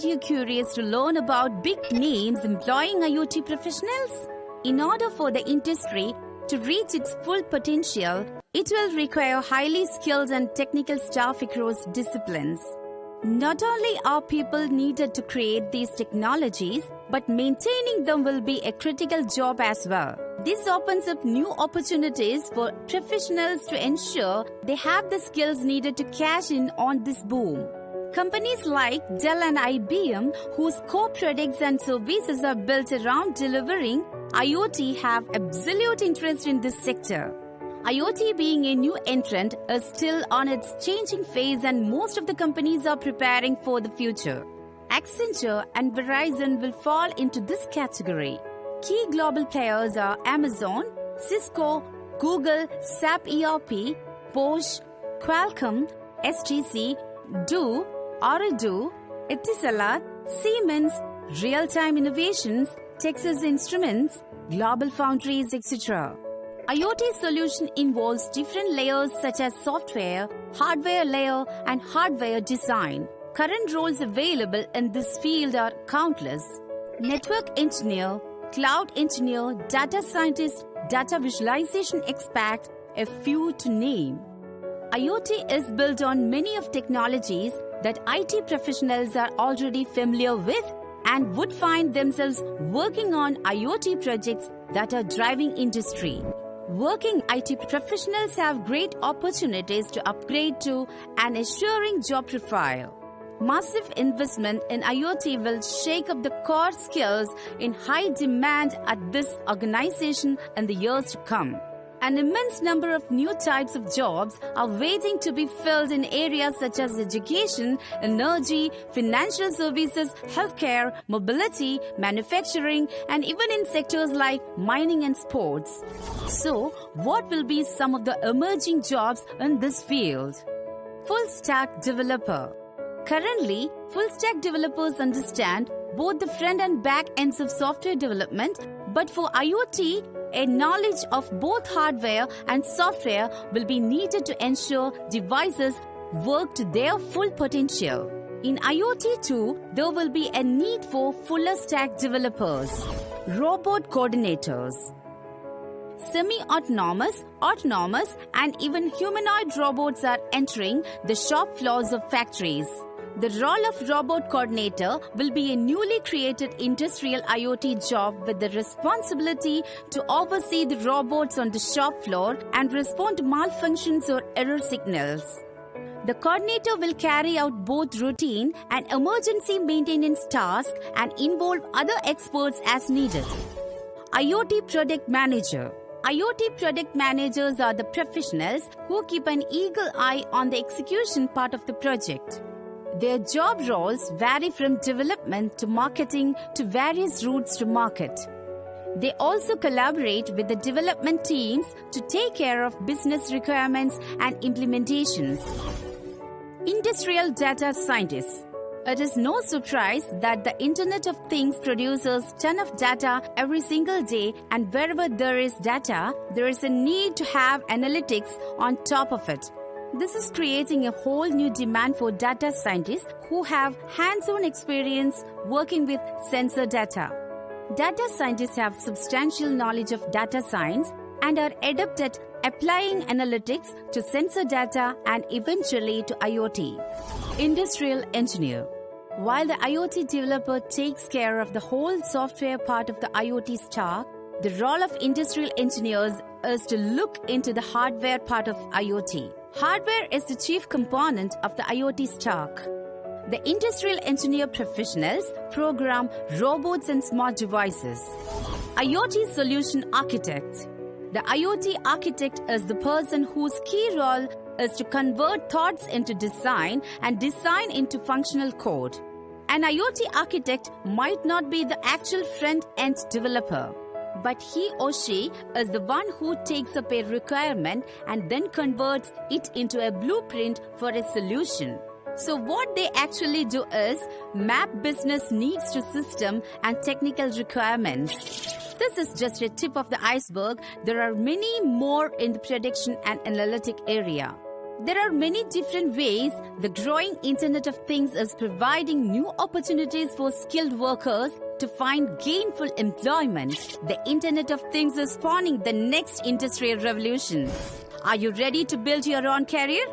you curious to learn about big names employing IoT professionals? In order for the industry to reach its full potential, it will require highly skilled and technical staff across disciplines. Not only are people needed to create these technologies, but maintaining them will be a critical job as well. This opens up new opportunities for professionals to ensure they have the skills needed to cash in on this boom. Companies like Dell and IBM, whose core products and services are built around delivering IoT, have absolute interest in this sector. IoT, being a new entrant, is still on its changing phase, and most of the companies are preparing for the future. Accenture and Verizon will fall into this category. Key global players are Amazon, Cisco, Google, SAP ERP, Bosch, Qualcomm, STC, Do, Ooredoo, Etisalat, Siemens, Real-Time Innovations, Texas Instruments, Global Foundries, etc. IoT solution involves different layers such as software, hardware layer, and hardware design. Current roles available in this field are countless. Network engineer, cloud engineer, data scientist, data visualization expert, a few to name. IoT is built on many of technologies that IT professionals are already familiar with and would find themselves working on IoT projects that are driving industry. Working IT professionals have great opportunities to upgrade to an assuring job profile. Massive investment in IoT will shake up the core skills in high demand at this organization in the years to come. An immense number of new types of jobs are waiting to be filled in areas such as education, energy, financial services, healthcare, mobility, manufacturing, and even in sectors like mining and sports. So, what will be some of the emerging jobs in this field? Full stack developer. Currently, full stack developers understand both the front and back ends of software development, but for IoT, a knowledge of both hardware and software will be needed to ensure devices work to their full potential. In IoT too, there will be a need for fuller stack developers. Robot coordinators. Semi-autonomous, autonomous, and even humanoid robots are entering the shop floors of factories. The role of robot coordinator will be a newly created industrial IoT job with the responsibility to oversee the robots on the shop floor and respond to malfunctions or error signals. The coordinator will carry out both routine and emergency maintenance tasks and involve other experts as needed. IoT Product Manager. IoT product managers are the professionals who keep an eagle eye on the execution part of the project. Their job roles vary from development to marketing to various routes to market. They also collaborate with the development teams to take care of business requirements and implementations. Industrial Data Scientists. It is no surprise that the Internet of Things produces tons of data every single day, and wherever there is data, there is a need to have analytics on top of it. This is creating a whole new demand for data scientists who have hands-on experience working with sensor data. Data scientists have substantial knowledge of data science and are adept at applying analytics to sensor data and eventually to IoT. Industrial Engineer. While the IoT developer takes care of the whole software part of the IoT stack, the role of industrial engineers is to look into the hardware part of IoT. Hardware is the chief component of the IoT stack. The industrial engineer professionals program robots and smart devices. IoT Solution Architect. The IoT architect is the person whose key role is to convert thoughts into design and design into functional code. An IoT architect might not be the actual front-end developer, but he or she is the one who takes up a requirement and then converts it into a blueprint for a solution. So what they actually do is map business needs to system and technical requirements. This is just a tip of the iceberg. There are many more in the prediction and analytic area. There are many different ways the growing Internet of Things is providing new opportunities for skilled workers to find gainful employment. The Internet of Things is spawning the next industrial revolution. Are you ready to build your own career?